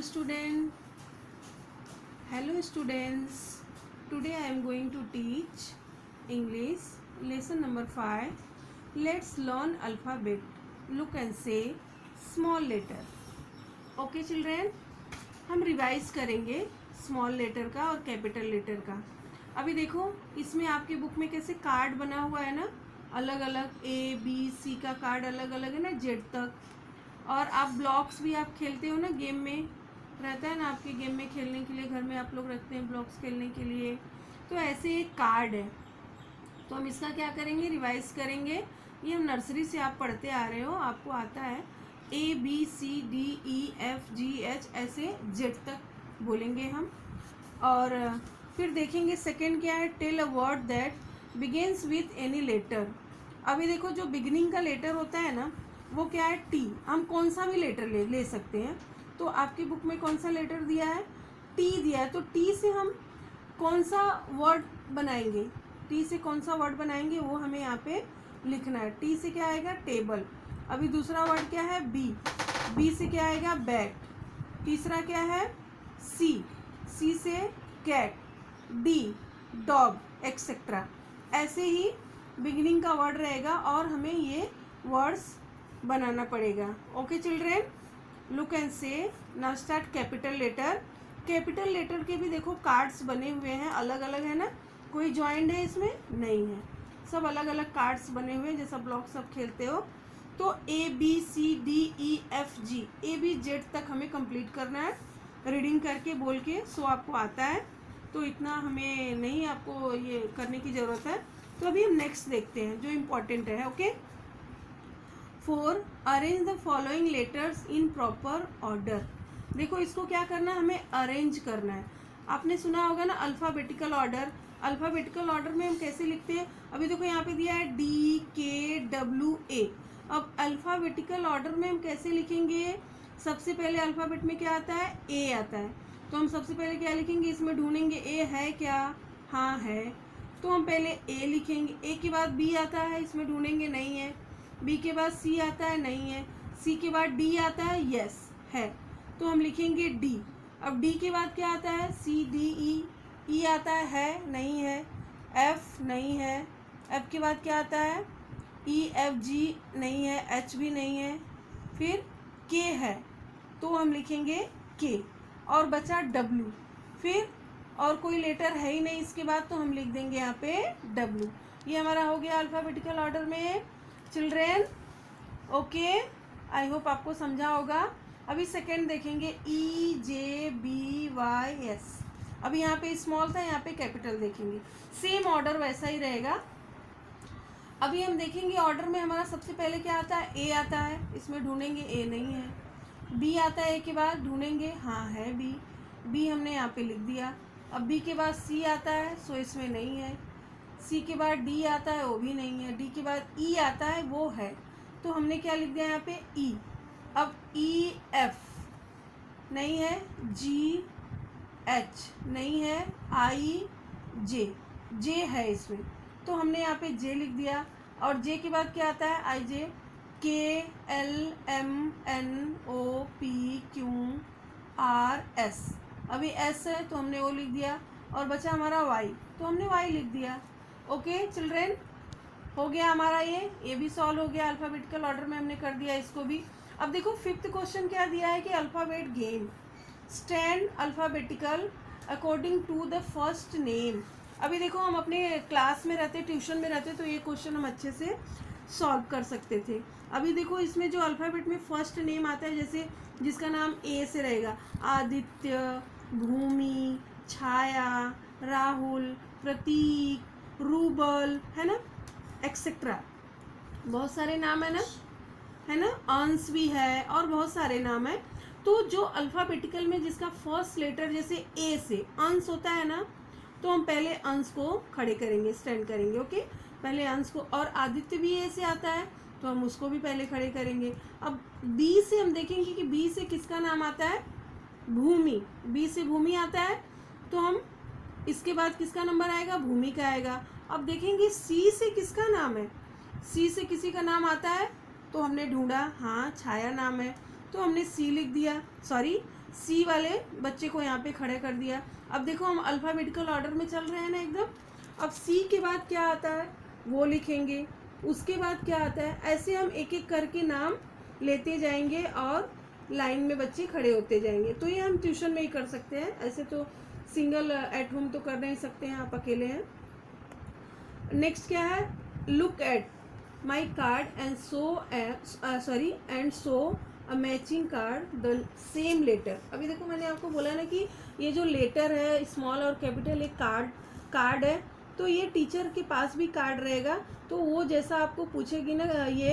student. Hello students. Today I am going to teach English lesson number 5. Let's learn alphabet. Look and say small letter. Okay children. हम revise करेंगे small letter का और capital letter का. अभी देखो इसमें आपकी बुक में कैसे कार्ड बना हुआ है ना, अलग अलग A B C का कार्ड अलग अलग है ना Z तक. और आप ब्लॉक्स भी आप खेलते हो ना, गेम में रहता है ना आपके गेम में खेलने के लिए, घर में आप लोग रखते हैं ब्लॉक्स खेलने के लिए. तो ऐसे एक कार्ड है, तो हम इसका क्या करेंगे, रिवाइज करेंगे. ये हम नर्सरी से आप पढ़ते आ रहे हो, आपको आता है ABCDEFGH ऐसे Z तक बोलेंगे हम. और फिर देखेंगे सेकंड क्या है, tell a word that begins with any letter. अभी देखो जो बिगिनिंग का लेटर होता है ना वो क्या है, टी. हम कौन सा भी लेटर ले सकते हैं. तो आपकी बुक में कौन सा लेटर दिया है, टी दिया है. तो टी से हम कौन सा वर्ड बनाएंगे, टी से कौन सा वर्ड बनाएंगे वो हमें यहाँ पे लिखना है. टी से क्या आएगा, टेबल. अभी दूसरा वर्ड क्या है, बी. बी से क्या आएगा, बैट. तीसरा क्या है, सी. सी से कैट. D dog etcetera. ऐसे ही बिगिनिंग का वर्ड रहेगा और हमें ये वर्ड्स बनाना पड़ेगा. Okay children, look and say. Now start capital letter. Capital letter के भी देखो कार्ड्स बने हुए हैं, अलग अलग है ना, कोई जॉइंट है इसमें नहीं है, सब अलग अलग कार्ड्स बने हुए हैं जैसा ब्लॉक सब खेलते हो. तो ABCDEFG ABZ तक हमें कंप्लीट करना है रीडिंग करके बोल के. सो आपको आता है तो इतना हमें नहीं आपको ये करने की ज़रूरत है. तो अभी हम नेक्स्ट देखते हैं जो इम्पोर्टेंट है. Okay. 4. Arrange the following letters in proper order. देखो इसको क्या करना है, हमें अरेंज करना है. आपने सुना होगा ना अल्फ़ाबेटिकल ऑर्डर. अल्फ़ाबेटिकल ऑर्डर में हम कैसे लिखते हैं, अभी देखो यहाँ पे दिया है DKWA. अब अल्फ़ाबेटिकल ऑर्डर में हम कैसे लिखेंगे, सबसे पहले अल्फ़ाबेट में क्या आता है, A आता है. तो हम सबसे पहले क्या लिखेंगे, इसमें ढूंढेंगे A है क्या, हाँ है. तो हम पहले A लिखेंगे. A के बाद B आता है, इसमें ढूंढेंगे नहीं है. B के बाद C आता है, नहीं है. C के बाद D आता है, यस है. तो हम लिखेंगे D. अब D के बाद क्या आता है, CDE. E आता है, नहीं है. F नहीं है. F के बाद क्या आता है, EFG नहीं है. H भी नहीं है. फिर K है तो हम लिखेंगे K. और बचा W. फिर और कोई लेटर है ही नहीं इसके बाद, तो हम लिख देंगे यहाँ पे W. ये हमारा हो गया अल्फ़ाबेटिकल ऑर्डर में चिल्ड्रेन. ओके, आई होप आपको समझा होगा. अभी सेकंड देखेंगे EJBYS. अभी यहाँ पे स्मॉल था, यहाँ पे कैपिटल देखेंगे. सेम ऑर्डर वैसा ही रहेगा. अभी हम देखेंगे ऑर्डर में हमारा सबसे पहले क्या आता है, A आता है, इसमें ढूंढेंगे A नहीं है. B आता है, A के बाद ढूंढेंगे, हाँ है B. B हमने यहाँ पे लिख दिया. अब B के बाद C आता है, सो इसमें नहीं है. C के बाद D आता है, वो भी नहीं है. D के बाद E आता है, वो है. तो हमने क्या लिख दिया यहाँ पे, E. अब EF नहीं है, GH नहीं है, IJ. J है इसमें, तो हमने यहाँ पे J लिख दिया. और J के बाद क्या आता है, IJ. KLMNOPQRS. अभी S है तो हमने O लिख दिया. और बचा हमारा Y, तो हमने Y लिख दिया. ओके चिल्ड्रेन, हो गया हमारा ये भी सॉल्व हो गया. अल्फ़ाबेटिकल ऑर्डर में हमने कर दिया इसको भी. अब देखो फिफ्थ क्वेश्चन क्या दिया है कि alphabet game. Stand alphabetical according to the first name. अभी देखो हम अपने क्लास में रहते, ट्यूशन में रहते, तो ये क्वेश्चन हम अच्छे से सॉल्व कर सकते थे. अभी देखो इसमें जो अल्फ़ाबेट में फर्स्ट नेम आता है, जैसे जिसका नाम A से रहेगा, आदित्य, भूमि, छाया, राहुल, प्रतीक, रूबल, है ना, एक्सेट्रा. बहुत सारे नाम है ना, अंश भी है और बहुत सारे नाम है. तो जो अल्फ़ाबेटिकल में जिसका फर्स्ट लेटर जैसे A से अंश होता है ना, तो हम पहले अंश को खड़े करेंगे, स्टैंड करेंगे. ओके, पहले अंश को. और आदित्य भी A से आता है तो हम उसको भी पहले खड़े करेंगे. अब B से हम देखेंगे कि B से किसका नाम आता है, भूमि. B से भूमि आता है तो हम इसके बाद किसका नंबर आएगा, भूमि का आएगा. अब देखेंगे C से किसका नाम है, C से किसी का नाम आता है तो हमने ढूंढा, हाँ छाया नाम है, तो हमने C लिख दिया. सॉरी, सी वाले बच्चे को यहाँ पे खड़े कर दिया। अब देखो हम अल्फ़ाबेटिकल ऑर्डर में चल रहे हैं ना एकदम। अब सी के बाद क्या आता है वो लिखेंगे, उसके बाद क्या आता है, ऐसे हम एक एक करके नाम लेते जाएंगे और लाइन में बच्चे खड़े होते जाएंगे। तो ये हम ट्यूशन में ही कर सकते हैं, ऐसे तो सिंगल एट होम तो कर नहीं सकते हैं, आप अकेले हैं। नेक्स्ट क्या है, look at my card and show a matching card the same letter. अभी देखो मैंने आपको बोला ना कि ये जो लेटर है स्मॉल और कैपिटल एक कार्ड है, तो ये टीचर के पास भी कार्ड रहेगा। तो वो जैसा आपको पूछेगी ना ये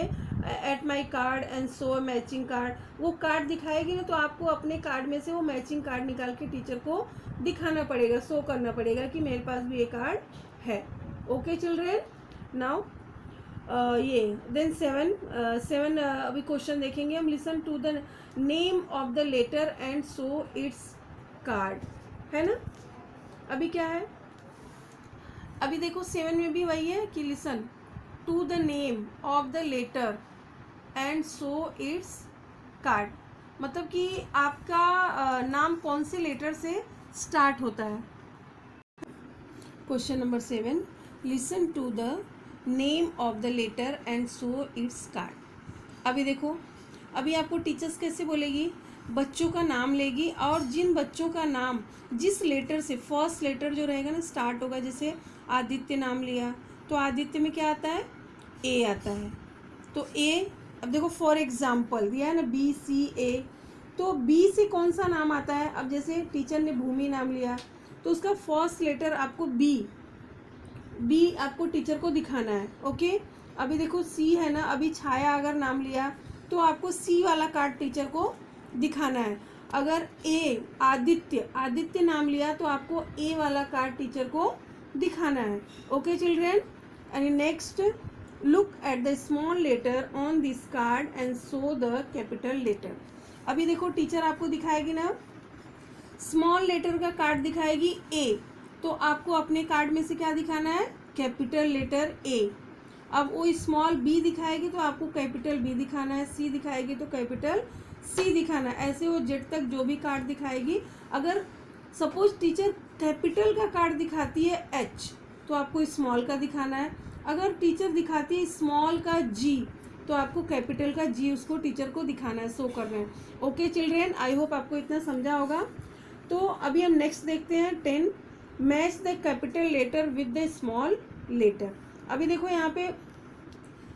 eight my card and so matching card, वो कार्ड दिखाएगी ना, तो आपको अपने कार्ड में से वो मैचिंग कार्ड निकाल के टीचर को दिखाना पड़ेगा, शो करना पड़ेगा कि मेरे पास भी ये कार्ड है। ओके चिल्ड्रेन, नाउ ये देन सेवन अभी क्वेश्चन देखेंगे हम। Listen to the name of the letter and show its card, है ना। अभी क्या है, अभी देखो 7 में भी वही है कि listen to the name of the letter and show its card, मतलब कि आपका नाम कौन से लेटर से स्टार्ट होता है। Question number 7, listen to the name of the letter and show its card. अभी देखो, अभी आपको टीचर्स कैसे बोलेगी, बच्चों का नाम लेगी और जिन बच्चों का नाम जिस लेटर से फर्स्ट लेटर जो रहेगा ना स्टार्ट होगा, जैसे आदित्य नाम लिया तो आदित्य में क्या आता है, ए आता है। तो ए, अब देखो फॉर एग्जाम्पल दिया है ना BCA, तो बी से कौन सा नाम आता है। अब जैसे टीचर ने भूमि नाम लिया तो उसका फर्स्ट लेटर आपको बी आपको टीचर को दिखाना है। ओके, अभी देखो सी है ना, अभी छाया अगर नाम लिया तो आपको सी वाला कार्ड टीचर को दिखाना है। अगर ए आदित्य नाम लिया तो आपको ए वाला कार्ड टीचर को दिखाना है। Okay children, and next look at the small letter on this card and show the capital letter. अभी देखो टीचर आपको दिखाएगी ना, स्मॉल लेटर का कार्ड दिखाएगी ए, तो आपको अपने कार्ड में से क्या दिखाना है, कैपिटल लेटर ए। अब वो स्मॉल बी दिखाएगी तो आपको कैपिटल बी दिखाना है, सी दिखाएगी तो कैपिटल सी दिखाना है। ऐसे वो जेड तक जो भी कार्ड दिखाएगी, अगर सपोज टीचर कैपिटल का कार्ड दिखाती है एच तो आपको स्मॉल का दिखाना है। अगर टीचर दिखाती है स्मॉल का जी तो आपको कैपिटल का जी उसको टीचर को दिखाना है, शो करना है। ओके चिल्ड्रेन, आई होप आपको इतना समझा होगा। तो अभी हम नेक्स्ट देखते हैं 10, match the capital letter with the small letter. अभी देखो यहाँ पे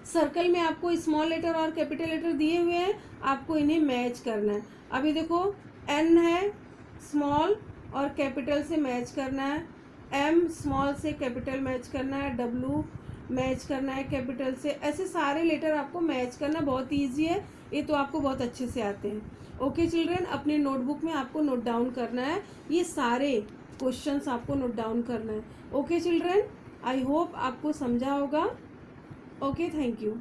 सर्कल में आपको स्मॉल लेटर और कैपिटल लेटर दिए हुए हैं, आपको इन्हें मैच करना है। अभी देखो एन है स्मॉल और कैपिटल से मैच करना है, एम स्मॉल से कैपिटल मैच करना है, डब्ल्यू मैच करना है कैपिटल से। ऐसे सारे लेटर आपको मैच करना बहुत ईजी है, ये तो आपको बहुत अच्छे से आते हैं। ओके चिल्ड्रेन, अपने नोटबुक में आपको नोट डाउन करना है, ये सारे क्वेश्चंस आपको नोट डाउन करना है। ओके चिल्ड्रेन, आई होप आपको समझा होगा। Okay, thank you.